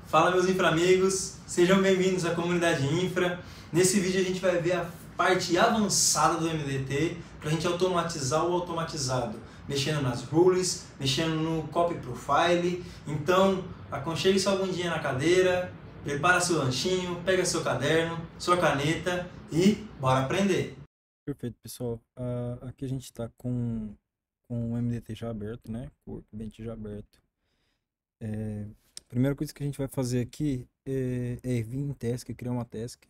Fala meus infra amigos, sejam bem-vindos à comunidade infra. Nesse vídeo a gente vai ver a parte avançada do MDT para a gente automatizar o automatizado, mexendo nas rules, mexendo no copy profile. Então, aconchegue sua bundinha na cadeira, prepara seu lanchinho, pega seu caderno, sua caneta e bora aprender. Perfeito, pessoal. Aqui a gente está com o MDT já aberto, né? Com o Workbench já aberto. A primeira coisa que a gente vai fazer aqui é vir em task, criar uma task.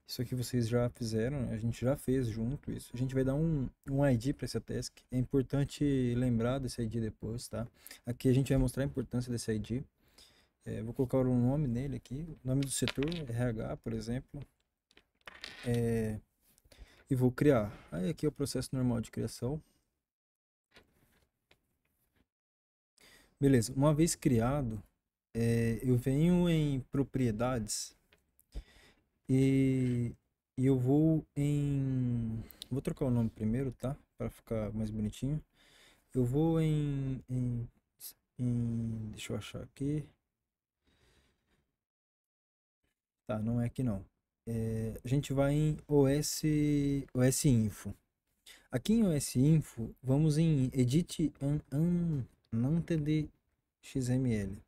Isso aqui vocês já fizeram, né? A gente já fez junto isso. A gente vai dar um ID para essa task. É importante lembrar desse ID depois, tá? Aqui a gente vai mostrar a importância desse ID. Vou colocar o nome nele aqui, o nome do setor, RH, por exemplo. E vou criar. Aí aqui é o processo normal de criação. Beleza, uma vez criado, eu venho em propriedades e, e eu vou em. Vou trocar o nome primeiro, tá? Para ficar mais bonitinho. Eu vou deixa eu achar aqui. Tá, não é aqui não. A gente vai em OS Info. Aqui em OS Info, vamos em Edit Unnamed XML.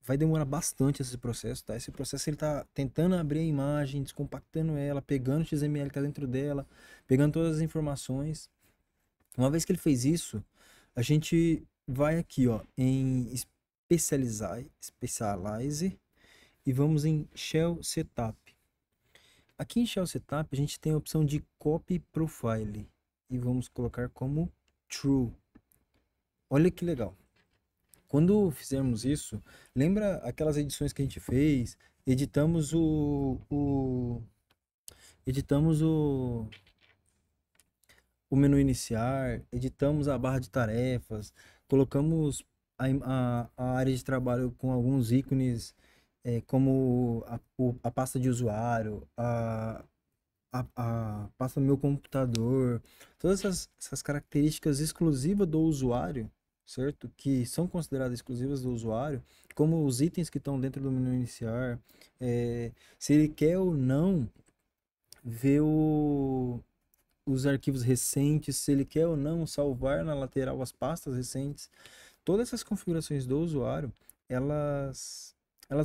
Vai demorar bastante esse processo, tá? Esse processo ele tá tentando abrir a imagem, descompactando ela, pegando o XML que tá dentro dela, pegando todas as informações. Uma vez que ele fez isso, a gente vai aqui, ó, em Specialize e vamos em Shell Setup. Aqui em Shell Setup a gente tem a opção de Copy Profile e vamos colocar como True. Olha que legal. Quando fizermos isso, lembra aquelas edições que a gente fez? Editamos o menu iniciar, editamos a barra de tarefas, colocamos a área de trabalho com alguns ícones, como a pasta de usuário, a pasta do meu computador, todas essas características exclusivas do usuário, certo? Que são consideradas exclusivas do usuário, como os itens que estão dentro do menu iniciar, se ele quer ou não ver os arquivos recentes, se ele quer ou não salvar na lateral as pastas recentes, todas essas configurações do usuário, elas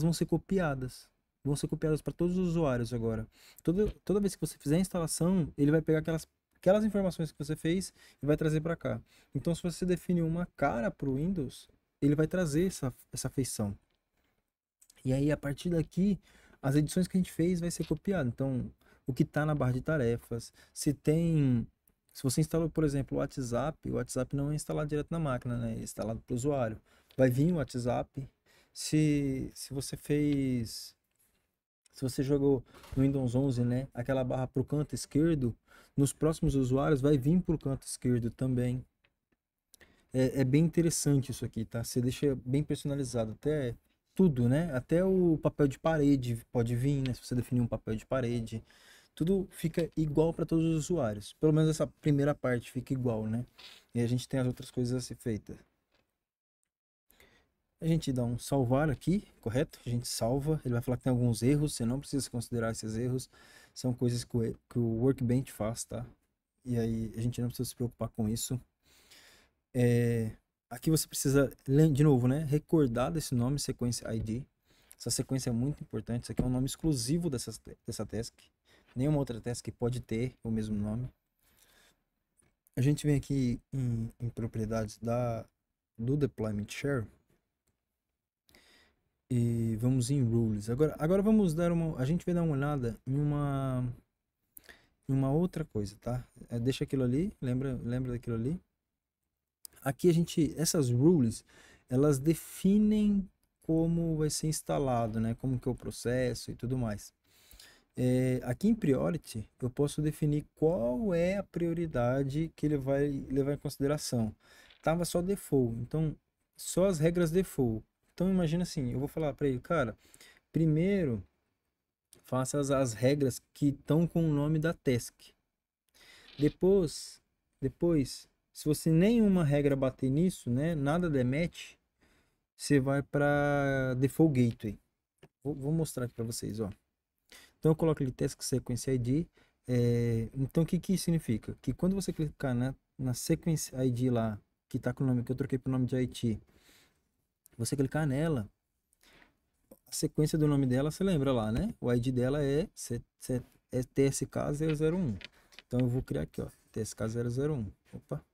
vão ser copiadas. Vão ser copiadas para todos os usuários agora. Toda vez que você fizer a instalação, ele vai pegar aquelas informações que você fez e vai trazer para cá. Então, se você definir uma cara para o Windows, ele vai trazer essa feição. E aí, a partir daqui, as edições que a gente fez vai ser copiado. Então, o que está na barra de tarefas, se você instalou, por exemplo, o WhatsApp não é instalado direto na máquina, né? É instalado para o usuário. Vai vir o WhatsApp. Se você fez, se você jogou no Windows 11, né? Aquela barra para o canto esquerdo, nos próximos usuários vai vir para o canto esquerdo também. É bem interessante isso aqui, tá? Você deixa bem personalizado, até tudo, né? Até o papel de parede pode vir, né? Se você definir um papel de parede, tudo fica igual para todos os usuários. Pelo menos essa primeira parte fica igual, né? E a gente tem as outras coisas a ser feitas. A gente dá um salvar aqui, correto? A gente salva, ele vai falar que tem alguns erros, você não precisa considerar esses erros, são coisas que o Workbench faz, tá? E aí a gente não precisa se preocupar com isso. Aqui você precisa, de novo, né, recordar desse nome, sequência ID. Essa sequência é muito importante. Isso aqui é um nome exclusivo dessa task. Nenhuma outra task pode ter o mesmo nome. A gente vem aqui em propriedades do Deployment Share e vamos em Rules. Agora vamos a gente vai dar uma olhada em uma outra coisa, tá? Deixa aquilo ali, lembra daquilo ali. Aqui essas rules, elas definem como vai ser instalado, né? Como que é o processo e tudo mais. Aqui em Priority, eu posso definir qual é a prioridade que ele vai levar em consideração. Tava só default, então só as regras default. Então imagina assim, eu vou falar para ele, cara, primeiro faça as regras que estão com o nome da task. Depois, se você nenhuma regra bater nisso, né, nada der match, você vai para Default Gateway. Vou mostrar aqui para vocês, ó. Então eu coloco ali Task Sequence ID. Então o que que significa? Que quando você clicar na Sequence ID lá, que tá com o nome que eu troquei pro nome de IT, você clicar nela, a sequência do nome dela, você lembra lá, né? O ID dela é TSK001. Então eu vou criar aqui, ó, TSK001. Opa.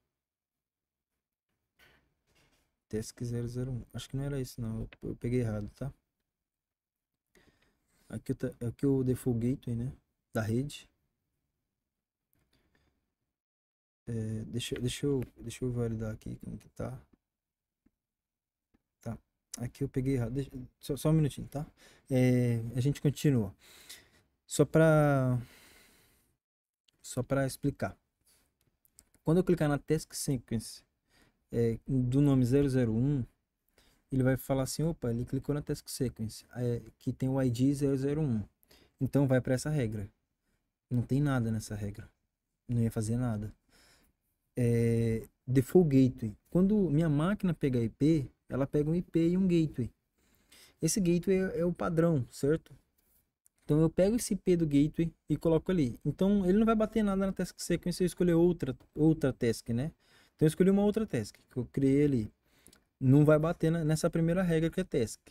TSK001. Acho que não era isso, não. Eu peguei errado, tá? Aqui o Default Gateway, né? Da rede. Deixa eu validar aqui como que tá. Tá. Aqui eu peguei errado. Só um minutinho, tá? A gente continua. Só para explicar. Quando eu clicar na Task Sequence do nome 001, ele vai falar assim, opa, ele clicou na Task Sequence, que tem o ID 001. Então vai para essa regra. Não tem nada nessa regra. Não ia fazer nada. Default Gateway. Quando minha máquina pega IP, ela pega um IP e um gateway. Esse gateway é o padrão, certo? Então eu pego esse IP do gateway e coloco ali. Então ele não vai bater nada na task sequence se eu escolher outra task, né? Então eu escolhi uma outra task que eu criei ali. Não vai bater nessa primeira regra que é task.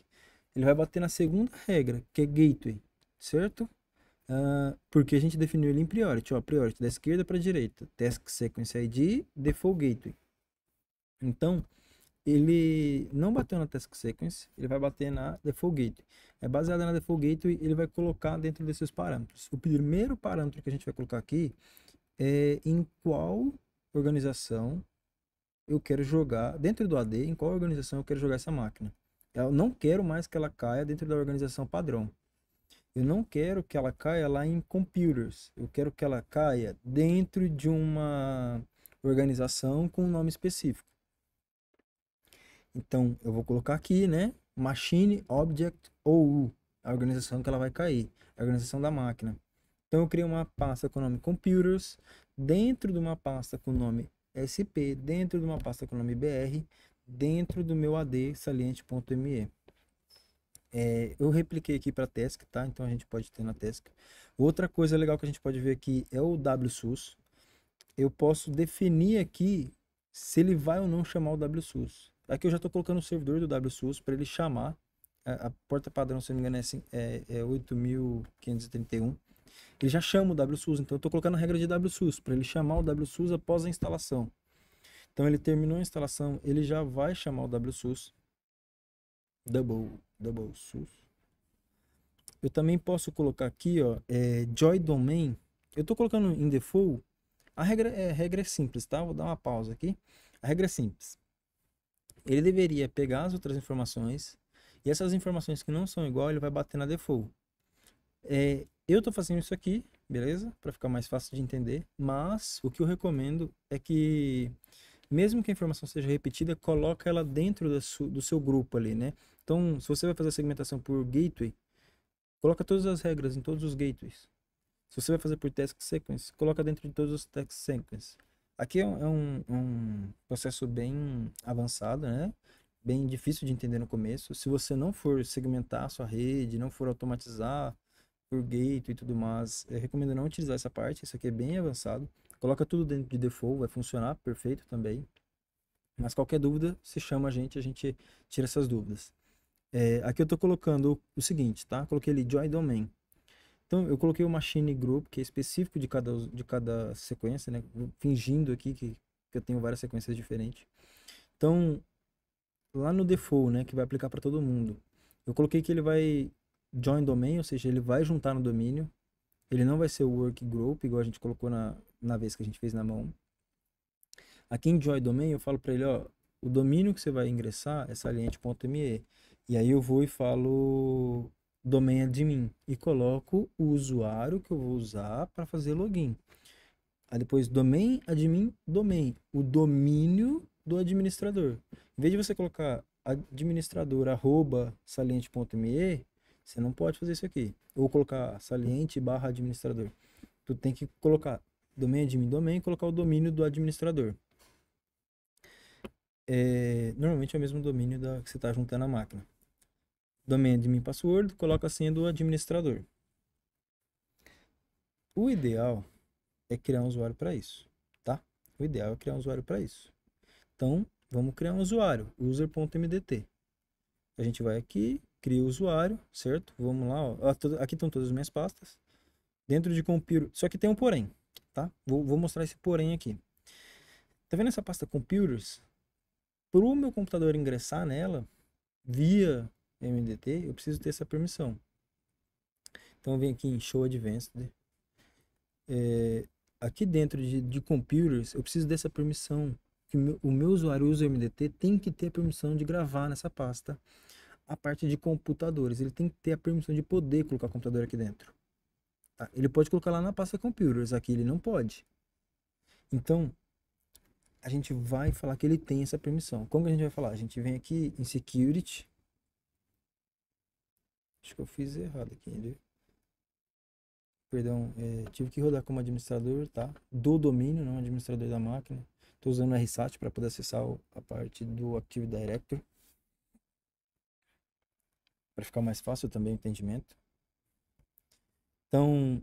Ele vai bater na segunda regra, que é gateway, certo? Porque a gente definiu ele em priority, ó, priority da esquerda para a direita, task sequence ID, default gateway. Então, ele não bateu na task sequence, ele vai bater na default gateway. É baseado na default gateway, ele vai colocar dentro desses parâmetros. O primeiro parâmetro que a gente vai colocar aqui é em qual organização eu quero jogar, dentro do AD, em qual organização eu quero jogar essa máquina. Eu não quero mais que ela caia dentro da organização padrão. Eu não quero que ela caia lá em computers. Eu quero que ela caia dentro de uma organização com um nome específico. Então, eu vou colocar aqui, né? Machine Object OU, a organização que ela vai cair, a organização da máquina. Então, eu criei uma pasta com o nome Computers, dentro de uma pasta com o nome SP, dentro de uma pasta com o nome BR, dentro do meu AD saliente.me. Eu repliquei aqui para task, tá? Então a gente pode ter na task. Outra coisa legal que a gente pode ver aqui é o WSUS. Eu posso definir aqui se ele vai ou não chamar o WSUS. Aqui eu já estou colocando o servidor do WSUS para ele chamar. A porta padrão, se não me engano, é 8.531. Ele já chama o WSUS, então eu estou colocando a regra de WSUS para ele chamar o WSUS após a instalação. Então ele terminou a instalação, ele já vai chamar o WSUS. WSUS. Eu também posso colocar aqui, ó, Joy Domain. Eu estou colocando em default. A regra é simples, tá? Vou dar uma pausa aqui. A regra é simples. Ele deveria pegar as outras informações e essas informações que não são igual, ele vai bater na default. Eu estou fazendo isso aqui, beleza? Para ficar mais fácil de entender. Mas o que eu recomendo é que, mesmo que a informação seja repetida, coloca ela dentro do seu grupo ali, né? Então, se você vai fazer a segmentação por gateway, coloca todas as regras em todos os gateways. Se você vai fazer por task sequence, coloca dentro de todos os task sequence. Aqui é um processo bem avançado, né? Bem difícil de entender no começo. Se você não for segmentar a sua rede, não for automatizar por gateway e tudo mais, eu recomendo não utilizar essa parte. Isso aqui é bem avançado. Coloca tudo dentro de default, vai funcionar perfeito também. Mas qualquer dúvida, se chama a gente tira essas dúvidas. Aqui eu estou colocando o seguinte, tá? Coloquei ali Join Domain. Então, eu coloquei o Machine Group, que é específico de cada sequência, né? Fingindo aqui que eu tenho várias sequências diferentes. Então, lá no default, né, que vai aplicar para todo mundo, eu coloquei que ele vai join domain, ou seja, ele vai juntar no domínio. Ele não vai ser o work group, igual a gente colocou na vez que a gente fez na mão. Aqui em join domain, eu falo para ele, ó, o domínio que você vai ingressar é saliente.me. E aí eu vou e falo domain admin e coloco o usuário que eu vou usar para fazer login. Aí depois domain admin domain, o domínio do administrador. Em vez de você colocar administrador @saliente.me, você não pode fazer isso aqui. Ou colocar saliente/administrador. Tu tem que colocar domain admin domain e colocar o domínio do administrador. Normalmente é o mesmo domínio que você está juntando a máquina. Domain admin password, coloca a senha do administrador. O ideal é criar um usuário para isso, tá? O ideal é criar um usuário para isso. Então, vamos criar um usuário, user.mdt. A gente vai aqui, cria o usuário, certo? Vamos lá, ó. Aqui estão todas as minhas pastas. Dentro de computer, só que tem um porém, tá? Vou mostrar esse porém aqui. Tá vendo essa pasta computers? Para o meu computador ingressar nela, via MDT, eu preciso ter essa permissão. Então, eu venho aqui em Show Advanced. Aqui dentro de computers, eu preciso dessa permissão. Que o meu usuário usa o MDT tem que ter a permissão de gravar nessa pasta a parte de computadores. Ele tem que ter a permissão de poder colocar computador aqui dentro. Tá? Ele pode colocar lá na pasta computers, aqui ele não pode. Então, a gente vai falar que ele tem essa permissão. Como que a gente vai falar? A gente vem aqui em Security. Acho que eu fiz errado aqui, né? Perdão, tive que rodar como administrador, tá? Do domínio, não administrador da máquina. Estou usando o RSAT para poder acessar a parte do Active Directory. Para ficar mais fácil também o entendimento. Então,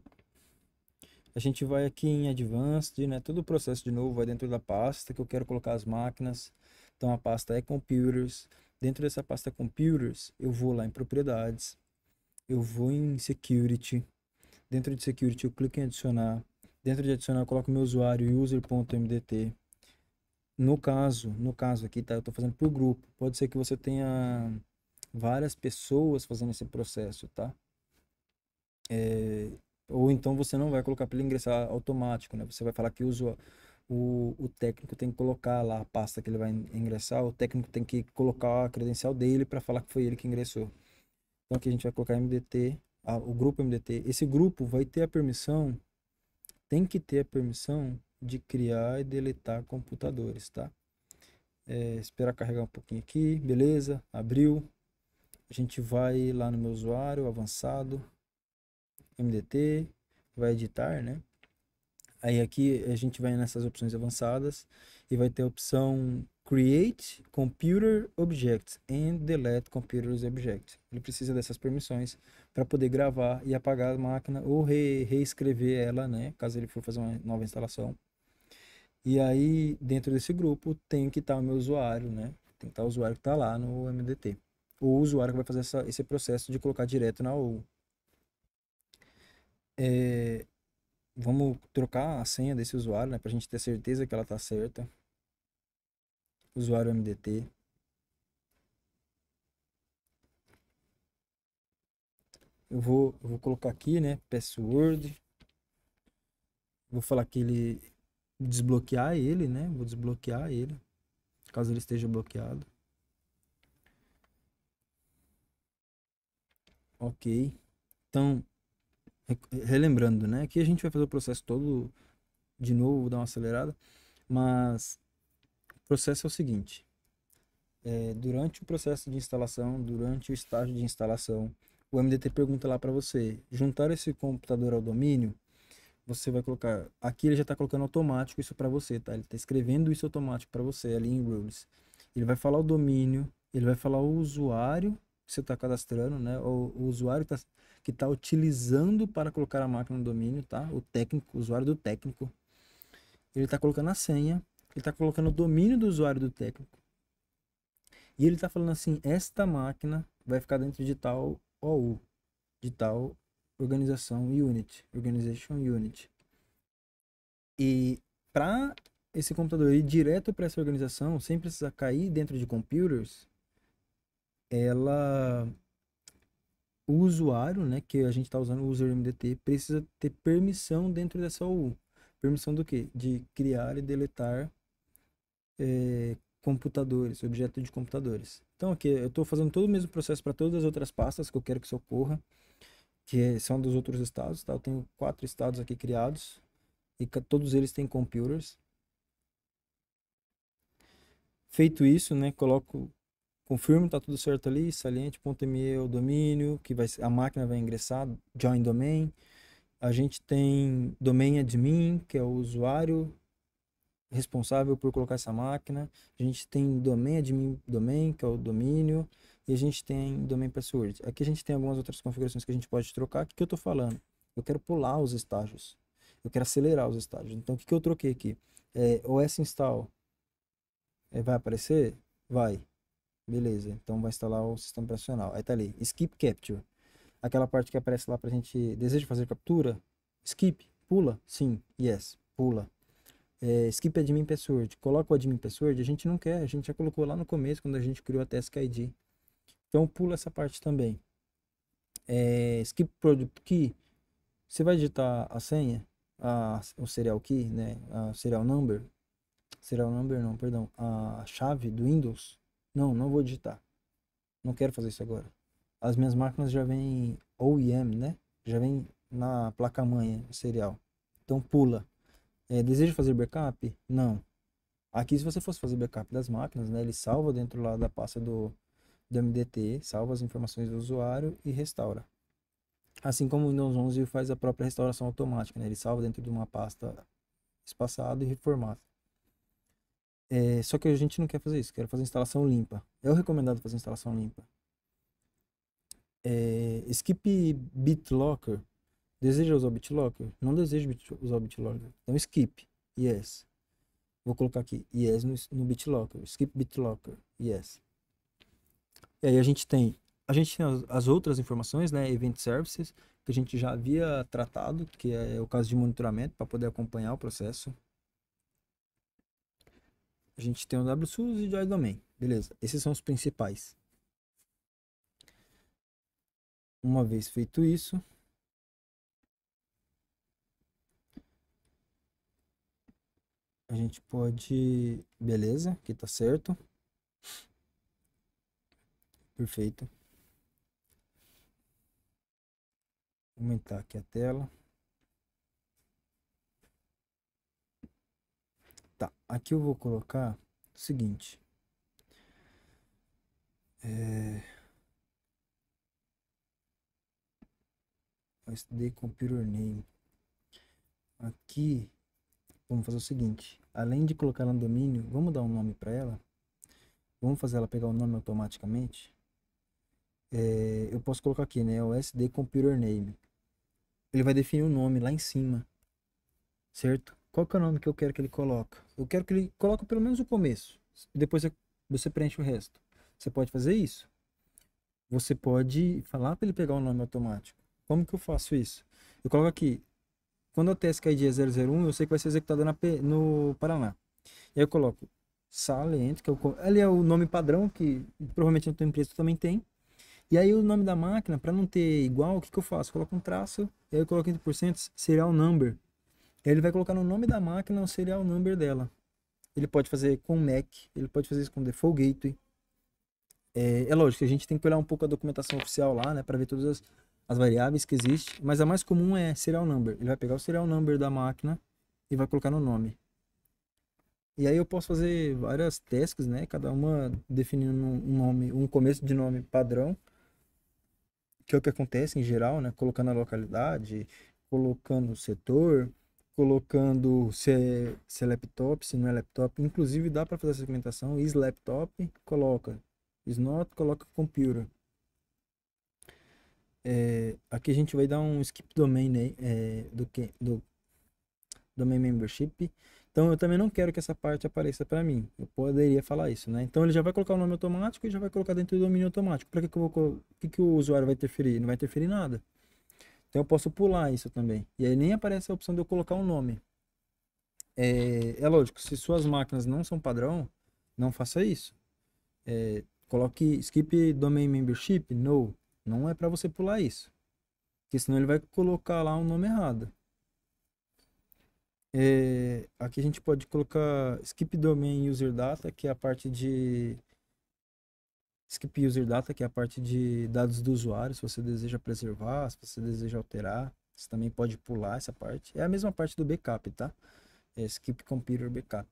a gente vai aqui em Advanced, né? Todo o processo de novo vai dentro da pasta que eu quero colocar as máquinas. Então, a pasta é Computers. Dentro dessa pasta Computers, eu vou lá em Propriedades. Eu vou em Security. Dentro de Security, eu clico em Adicionar. Dentro de Adicionar, eu coloco meu usuário user.mdt. No caso aqui, tá? Eu estou fazendo por grupo. Pode ser que você tenha várias pessoas fazendo esse processo, tá? Ou então você não vai colocar para ele ingressar automático, né? Você vai falar que o técnico tem que colocar lá a pasta que ele vai ingressar, o técnico tem que colocar a credencial dele para falar que foi ele que ingressou. Então aqui a gente vai colocar MDT, o grupo MDT. Esse grupo vai ter a permissão, tem que ter a permissão de criar e deletar computadores, tá? Esperar carregar um pouquinho aqui, beleza, abriu. A gente vai lá no meu usuário, avançado, MDT, vai editar, né? Aí aqui a gente vai nessas opções avançadas e vai ter a opção Create Computer Objects and Delete Computers Objects. Ele precisa dessas permissões para poder gravar e apagar a máquina ou reescrever ela, né? Caso ele for fazer uma nova instalação. E aí, dentro desse grupo, tem que estar o meu usuário, né? Tem que estar o usuário que está lá no MDT. O usuário que vai fazer esse processo de colocar direto na OU. Vamos trocar a senha desse usuário, né? Pra gente ter certeza que ela tá certa. Usuário MDT. Eu vou colocar aqui, né? Password. Vou falar que ele desbloquear ele, né? Vou desbloquear ele, caso ele esteja bloqueado. Ok. Então, relembrando, né? Aqui a gente vai fazer o processo todo de novo, vou dar uma acelerada. Mas o processo é o seguinte. Durante o processo de instalação, durante o estágio de instalação, o MDT pergunta lá para você, juntar esse computador ao domínio, você vai colocar, aqui ele já está colocando automático isso para você, tá? Ele está escrevendo isso automático para você ali em Rules. Ele vai falar o domínio, ele vai falar o usuário que você está cadastrando, né? O usuário que tá utilizando para colocar a máquina no domínio, tá? O técnico, o usuário do técnico. Ele está colocando a senha, ele está colocando o domínio do usuário do técnico. E ele está falando assim, esta máquina vai ficar dentro de tal OU, de tal organização Organization Unit. E para esse computador ir direto para essa organização, sem precisar cair dentro de computers, o usuário, né, que a gente está usando o user MDT, precisa ter permissão dentro dessa OU. Permissão do quê? De criar e deletar computadores, objeto de computadores. Então aqui eu estou fazendo todo o mesmo processo para todas as outras pastas que eu quero que isso ocorra, que são dos outros estados, tá? Eu tenho 4 estados aqui criados e todos eles têm computers. Feito isso, né, confirmo, tá tudo certo ali, saliente.me é o domínio, que a máquina vai ingressar, join domain. A gente tem domain admin, que é o usuário responsável por colocar essa máquina. A gente tem domain, admin domain, que é o domínio, e a gente tem domain password. Aqui a gente tem algumas outras configurações que a gente pode trocar. O que eu estou falando? Eu quero pular os estágios. Eu quero acelerar os estágios. Então, o que eu troquei aqui? OS install. Vai aparecer? Vai. Beleza. Então, vai instalar o sistema operacional. Aí tá ali. Skip capture. Aquela parte que aparece lá pra gente. Deseja fazer captura? Skip. Pula? Sim. Yes. Pula. Skip admin password. Coloca o admin password. A gente não quer. A gente já colocou lá no começo, quando a gente criou a Task ID. Então, pula essa parte também. Skip product key. Você vai digitar a senha, o serial key, né? A serial number. Serial number não, perdão. A chave do Windows. Não, não vou digitar. Não quero fazer isso agora. As minhas máquinas já vêm OEM, né? Já vem na placa-mãe serial. Então pula. Deseja fazer backup? Não. Aqui, se você fosse fazer backup das máquinas, né? Ele salva dentro lá da pasta do MDT, salva as informações do usuário e restaura. Assim como o Windows 11 faz a própria restauração automática, né? Ele salva dentro de uma pasta espaçada e reformata. Só que a gente não quer fazer isso, quer fazer instalação limpa. É o recomendado fazer instalação limpa. Skip BitLocker. Deseja usar o BitLocker? Não desejo usar o BitLocker. Então skip. Yes. Vou colocar aqui yes no BitLocker. Skip BitLocker. Yes. E aí a gente tem as outras informações, né? Event Services, que a gente já havia tratado, que é o caso de monitoramento para poder acompanhar o processo. A gente tem o WSUS e o Joy Domain. Beleza. Esses são os principais. Uma vez feito isso, a gente pode... Beleza, aqui tá certo. Perfeito. Vou aumentar aqui a tela. Tá, aqui eu vou colocar o seguinte. SD Computer Name. Aqui, vamos fazer o seguinte. Além de colocar ela no domínio, vamos dar um nome para ela. Vamos fazer ela pegar o nome automaticamente. Eu posso colocar aqui, né? O SD Computer Name. Ele vai definir o nome lá em cima. Certo? Qual que é o nome que eu quero que ele coloque? Eu quero que ele coloque pelo menos o começo. Depois você preenche o resto. Você pode fazer isso. Você pode falar para ele pegar o nome automático. Como que eu faço isso? Eu coloco aqui. Quando a Task ID é 001, eu sei que vai ser executada no Paraná. E aí eu coloco Salient, que ali é o nome padrão, que provavelmente na tua empresa tu também tem. E aí o nome da máquina, para não ter igual, o que que eu faço? Eu coloco um traço, e aí eu coloco entre porcento serial number. E aí ele vai colocar no nome da máquina o serial number dela. Ele pode fazer com MAC, ele pode fazer isso com Default Gateway. É lógico que a gente tem que olhar um pouco a documentação oficial lá, né, para ver todas as variáveis que existem, mas a mais comum é serial number. Ele vai pegar o serial number da máquina e vai colocar no nome. E aí eu posso fazer várias tasks, né, cada uma definindo um nome, um começo de nome padrão, que é o que acontece em geral, né, colocando a localidade, colocando o setor, colocando se é laptop, se não é laptop. Inclusive dá para fazer essa segmentação. Is laptop, coloca. Is not, coloca computer. Aqui a gente vai dar um skip domain, né, do domain membership. Então eu também não quero que essa parte apareça para mim. Eu poderia falar isso, né? Então ele já vai colocar o nome automático e já vai colocar dentro do domínio automático. Para que eu vou, que o usuário vai interferir? Não vai interferir nada. Então eu posso pular isso também. E aí nem aparece a opção de eu colocar um nome. Lógico, se suas máquinas não são padrão, não faça isso. Coloque skip domain membership, no. Não é para você pular isso. Porque senão ele vai colocar lá um nome errado. Aqui a gente pode colocar skip domain user data, que é a parte de skip user data, que é a parte de dados do usuário, se você deseja preservar, se você deseja alterar, você também pode pular essa parte. É a mesma parte do backup, tá? Skip computer backup.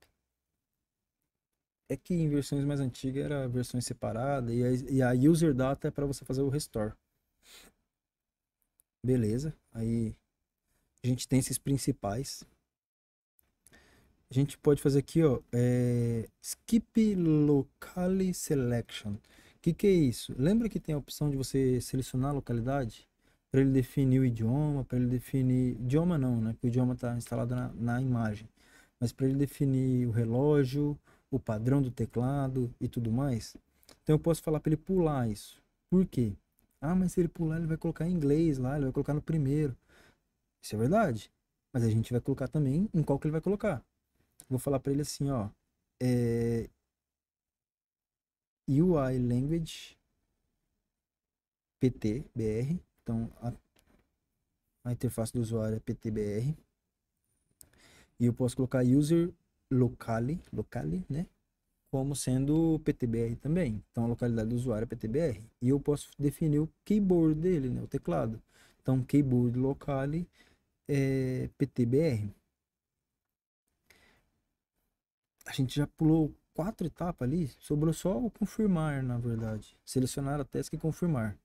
É que em versões mais antigas era versões separadas e a user data é para você fazer o restore. Beleza, aí a gente tem esses principais. a gente pode fazer aqui, ó, Skip Locale Selection. O que é isso? Lembra que tem a opção de você selecionar a localidade? Para ele definir o idioma, para ele definir... Idioma não, né? Porque o idioma está instalado na imagem. Mas para ele definir o relógio, o padrão do teclado e tudo mais. Então eu posso falar para ele pular isso. Por quê? Ah, mas se ele pular, ele vai colocar em inglês lá, ele vai colocar no primeiro. Isso é verdade. Mas a gente vai colocar também em qual que ele vai colocar. Vou falar para ele assim, ó, é, UI Language PTBR. Então a interface do usuário é PTBR. E eu posso colocar User Locale, né? Como sendo PTBR também. Então a localidade do usuário é PTBR. E eu posso definir o keyboard dele, né? O teclado. Então keyboard locale é PTBR. A gente já pulou 4 etapas ali, sobrou só o confirmar, na verdade. Selecionar a task e confirmar.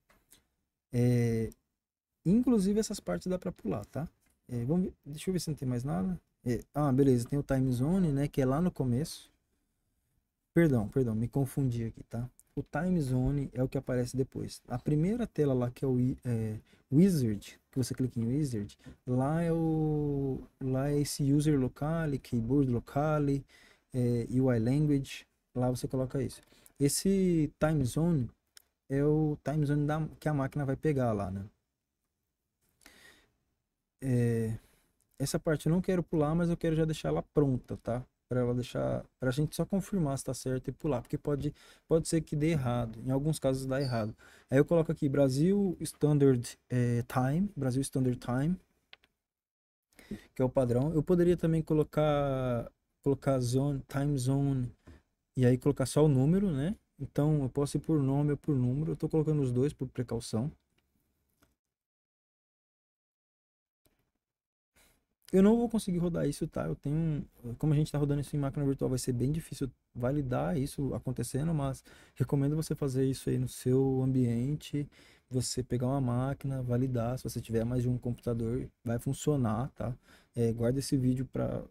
Inclusive essas partes dá para pular, tá? Deixa eu ver se não tem mais nada. Beleza, tem o time zone, né, que é lá no começo. Perdão, me confundi aqui, tá? O time zone é o que aparece depois. A primeira tela lá, que é o wizard, que você clica em wizard, lá é esse user locale, keyboard locale, UI language, lá você coloca isso. Esse time zone é o time zone que a máquina vai pegar lá, né? Essa parte eu não quero pular, mas eu quero já deixar ela pronta, tá? Para ela deixar, para a gente só confirmar se tá certo e pular, porque pode ser que dê errado. Em alguns casos dá errado. Aí eu coloco aqui Brasil Standard Time, Brasil Standard Time, que é o padrão. Eu poderia também colocar zone, time zone e aí colocar só o número, né? Então eu posso ir por nome ou por número. Eu tô colocando os dois por precaução. Eu não vou conseguir rodar isso, tá? Como a gente tá rodando isso em máquina virtual, vai ser bem difícil validar isso acontecendo, mas recomendo você fazer isso aí no seu ambiente, você pegar uma máquina, validar, se você tiver mais de um computador, vai funcionar, tá? Guarda esse vídeo para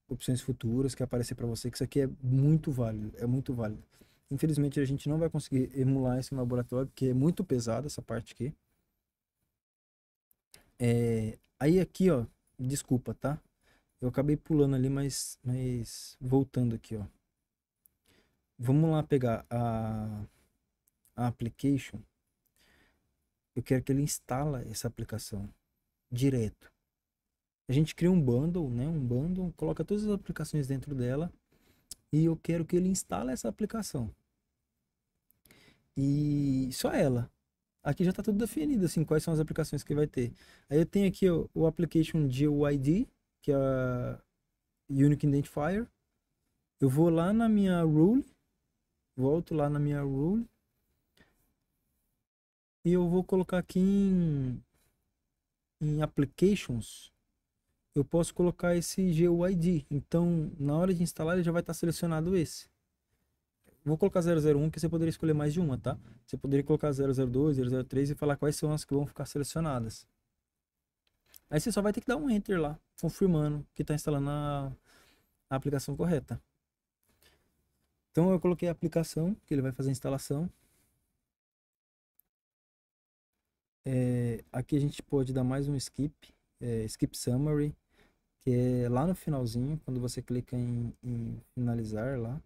opções futuras que aparecer para você, que isso aqui é muito válido, é muito válido. Infelizmente a gente não vai conseguir emular isso no laboratório, porque é muito pesado essa parte aqui. Aí aqui, ó, desculpa, tá? Eu acabei pulando ali, mas voltando aqui, ó. Vamos lá pegar a application. Eu quero que ele instala essa aplicação direto. A gente cria um bundle, né? Um bundle, coloca todas as aplicações dentro dela e eu quero que ele instale essa aplicação. E só ela. Aqui já está tudo definido, assim, quais são as aplicações que vai ter. Aí eu tenho aqui o application GUID, que é a Unique Identifier. Eu vou lá na minha rule, volto lá na minha rule e eu vou colocar aqui em applications, eu posso colocar esse GUID. Então, na hora de instalar, ele já vai estar selecionado esse. Vou colocar 001, que você poderia escolher mais de uma, tá? Você poderia colocar 002, 003 e falar quais são as que vão ficar selecionadas. Aí você só vai ter que dar um enter lá, confirmando que está instalando a aplicação correta. Então eu coloquei a aplicação, que ele vai fazer a instalação. Aqui a gente pode dar mais um skip summary, que é lá no finalzinho, quando você clica em finalizar lá.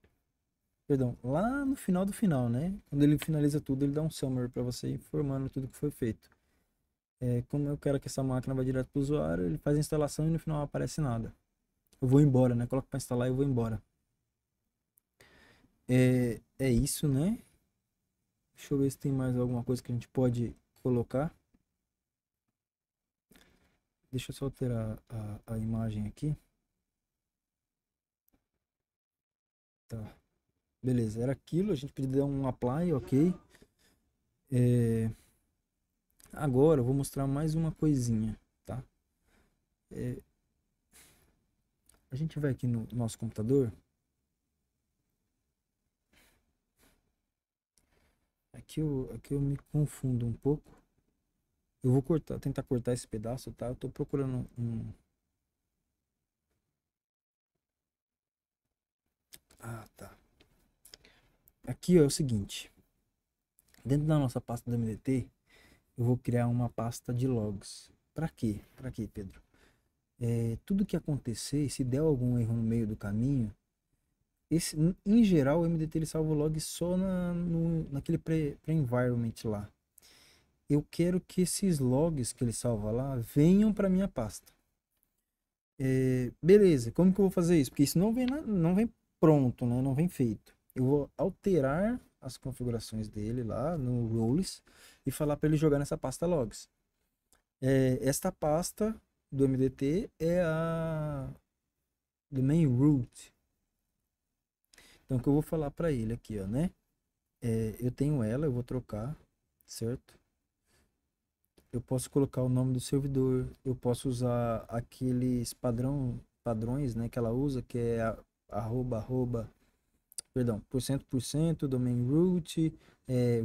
Perdão, lá no final do final, né? Quando ele finaliza tudo, ele dá um summary para você informando tudo que foi feito. Como eu quero que essa máquina vá direto para o usuário, ele faz a instalação e no final não aparece nada. Eu vou embora, né? Coloco para instalar e eu vou embora. É isso, né? Deixa eu ver se tem mais alguma coisa que a gente pode colocar. Deixa eu só alterar a imagem aqui. Tá. Beleza, era aquilo. A gente podia dar um apply, ok. Agora eu vou mostrar mais uma coisinha, tá? A gente vai aqui no nosso computador. Aqui eu me confundo um pouco. Eu vou tentar cortar esse pedaço, tá? Eu tô procurando aqui ó, é o seguinte. Dentro da nossa pasta do MDT, eu vou criar uma pasta de logs. Para quê? Para quê, Pedro? Tudo que acontecer, se der algum erro no meio do caminho, em geral o MDT ele salva o log só naquele pre-environment lá. Eu quero que esses logs que ele salva lá venham para minha pasta. Beleza, como que eu vou fazer isso? Porque isso não vem pronto, né? Não vem feito. Eu vou alterar as configurações dele lá no roles e falar para ele jogar nessa pasta logs. Esta pasta do MDT é a do main root. Então o que eu vou falar para ele aqui, ó, né? Eu tenho ela, eu vou trocar, certo? Eu posso colocar o nome do servidor, eu posso usar aqueles padrões, né, que ela usa, que é %%, domain root,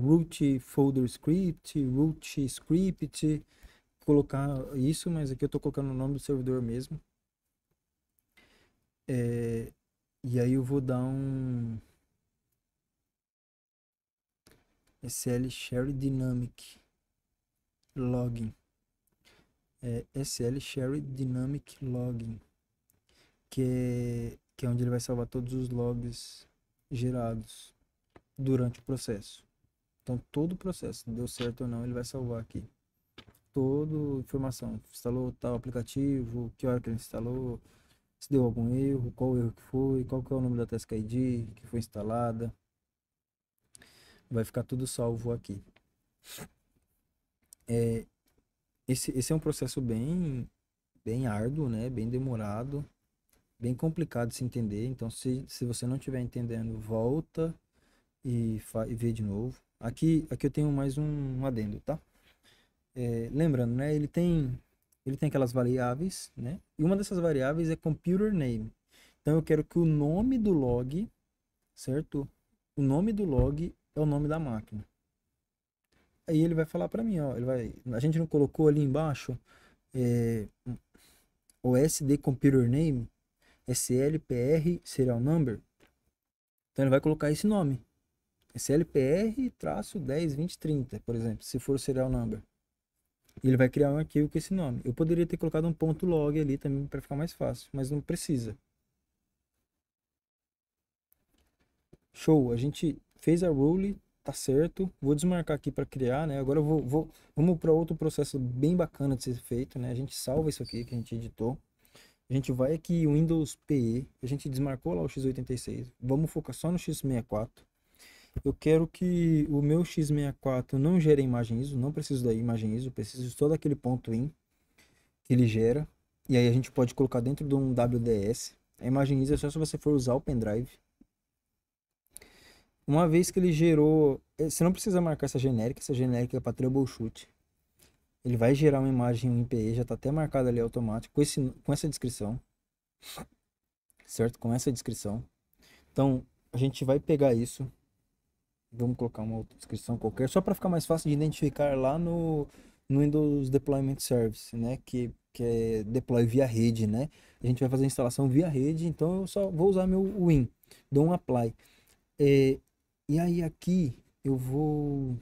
root folder script, root script, colocar isso, mas aqui eu tô colocando o nome do servidor mesmo. E aí eu vou dar um SL Share Dynamic Login. SL Share Dynamic Login, que é onde ele vai salvar todos os logs gerados durante o processo. Então todo o processo, deu certo ou não, ele vai salvar aqui. Toda informação, instalou tal aplicativo, que hora que ele instalou, se deu algum erro, qual erro que foi, qual que é o nome da Task ID que foi instalada. Vai ficar tudo salvo aqui. Esse é um processo bem árduo, né? Bem demorado, bem complicado de se entender. Então, se você não estiver entendendo, volta e vê de novo. Aqui eu tenho mais um adendo, tá? Lembrando, né? Ele tem aquelas variáveis, né? E uma dessas variáveis é computer name. Então, eu quero que o nome do log, certo? O nome do log é o nome da máquina. Aí ele vai falar para mim, ó, a gente não colocou ali embaixo o SD computer name, SLPR serial number. Então ele vai colocar esse nome, SLPR-102030, por exemplo, se for o serial number. E ele vai criar um arquivo com esse nome. Eu poderia ter colocado um ponto .log ali também para ficar mais fácil, mas não precisa. Show, a gente fez a role, tá certo. Vou desmarcar aqui para criar, né? Agora vamos para outro processo bem bacana de ser feito, né? A gente salva isso aqui que a gente editou. A gente vai aqui em Windows PE, a gente desmarcou lá o x86. Vamos focar só no x64. Eu quero que o meu x64 não gere imagem ISO, não preciso da imagem ISO, preciso só daquele ponto .in que ele gera. E aí a gente pode colocar dentro de um WDS. A imagem ISO é só se você for usar o pendrive. Uma vez que ele gerou, você não precisa marcar essa genérica é para troubleshoot. Ele vai gerar uma imagem MPE, já está até marcada ali automático, com essa descrição. Certo? Com essa descrição. Então, a gente vai pegar isso. Vamos colocar uma outra descrição qualquer, só para ficar mais fácil de identificar lá no Windows Deployment Service, né? Que é deploy via rede, né? A gente vai fazer a instalação via rede, então eu só vou usar meu Win. Dou um apply. E aí aqui eu vou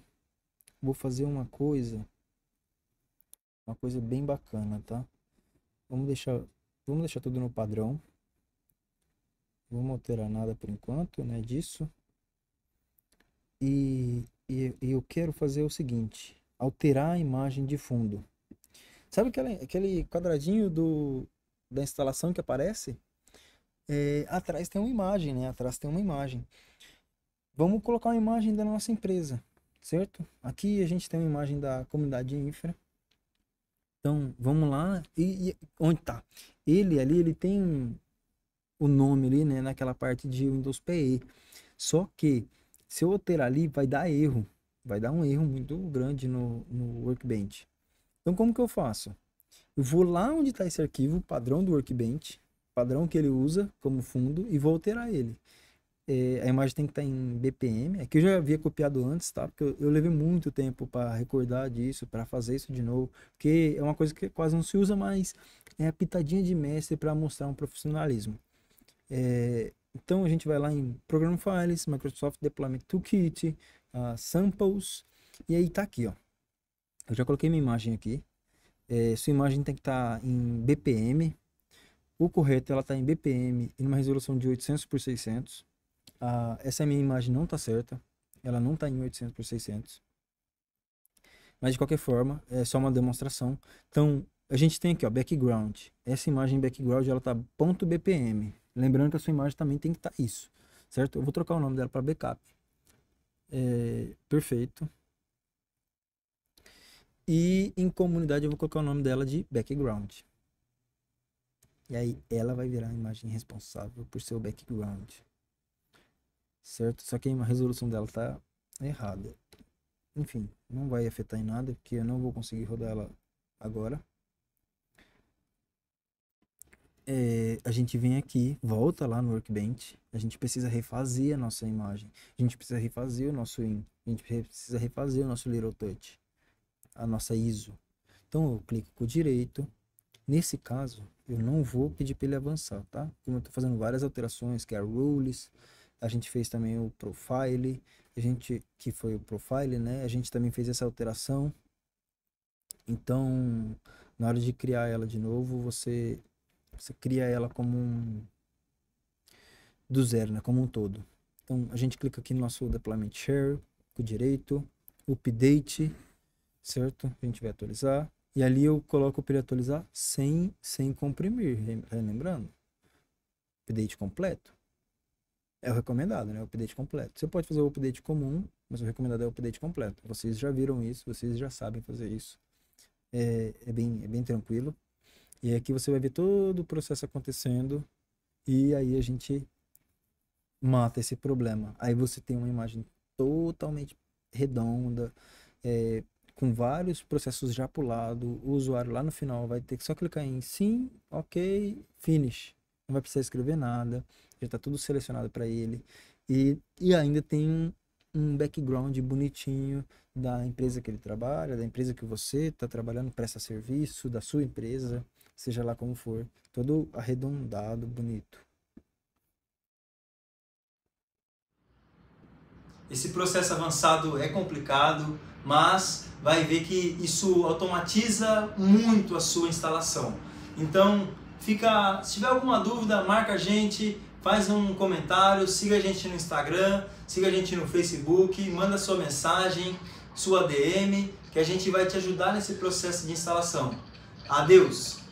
fazer uma coisa bem bacana, tá? Vamos deixar tudo no padrão. Vamos alterar nada por enquanto, né, disso. E eu quero fazer o seguinte, alterar a imagem de fundo. Sabe aquele quadradinho da instalação que aparece? Atrás tem uma imagem, né? Atrás tem uma imagem. Vamos colocar uma imagem da nossa empresa, certo? Aqui a gente tem uma imagem da comunidade infra. Então, vamos lá. E onde tá? Ele tem o nome ali, né? Naquela parte de Windows PE. Só que, se eu alterar ali, vai dar erro. Vai dar um erro muito grande no Workbench. Então, como que eu faço? Eu vou lá onde está esse arquivo, padrão do Workbench, padrão que ele usa como fundo, e vou alterar ele. A imagem tem que estar em BPM. Aqui eu já havia copiado antes, tá? Porque eu levei muito tempo para recordar disso, para fazer isso de novo. Porque é uma coisa que quase não se usa mais. É a pitadinha de mestre para mostrar um profissionalismo. Então a gente vai lá em Program Files, Microsoft Deployment Toolkit, Samples, e aí tá aqui, ó. Eu já coloquei minha imagem aqui. Sua imagem tem que estar em BPM. O correto, ela está em BPM e numa resolução de 800 por 600. Essa minha imagem não está certa. Ela não está em 800 por 600. Mas de qualquer forma, é só uma demonstração. Então, a gente tem aqui, ó, background. Essa imagem background, ela tá .bpm. Lembrando que a sua imagem também tem que estar isso, certo? Eu vou trocar o nome dela para backup. Perfeito. E em comunidade eu vou colocar o nome dela de background. E aí ela vai virar a imagem responsável por seu background. Certo? Só que a resolução dela tá errada. Enfim, não vai afetar em nada, porque eu não vou conseguir rodar ela agora. A gente vem aqui, volta lá no Workbench. A gente precisa refazer a nossa imagem. A gente precisa refazer o nosso IN. A gente precisa refazer o nosso Little Touch. A nossa ISO. Então eu clico com o direito. Nesse caso, eu não vou pedir para ele avançar, tá? Como eu estou fazendo várias alterações, que é a Rules, a gente fez também o Profile, que foi o Profile, né? A gente também fez essa alteração. Então, na hora de criar ela de novo, você cria ela como do zero, né? Como um todo. Então, a gente clica aqui no nosso Deployment Share, com o direito, Update, certo? A gente vai atualizar. E ali eu coloco para ele atualizar sem comprimir, lembrando. Update completo. É o recomendado, né? O update completo. Você pode fazer o update comum, mas o recomendado é o update completo. Vocês já viram isso, vocês já sabem fazer isso. É bem tranquilo. E aqui você vai ver todo o processo acontecendo. E aí a gente mata esse problema. Aí você tem uma imagem totalmente redonda, com vários processos já pulados. O usuário lá no final vai ter que só clicar em sim, ok, finish. Não vai precisar escrever nada, já está tudo selecionado para ele. E ainda tem um background bonitinho da empresa que ele trabalha, da empresa que você está trabalhando, presta serviço, da sua empresa, seja lá como for. Todo arredondado, bonito. Esse processo avançado é complicado, mas vai ver que isso automatiza muito a sua instalação. Então, se tiver alguma dúvida, marca a gente, faz um comentário, siga a gente no Instagram, siga a gente no Facebook, manda sua mensagem, sua DM, que a gente vai te ajudar nesse processo de instalação. Adeus!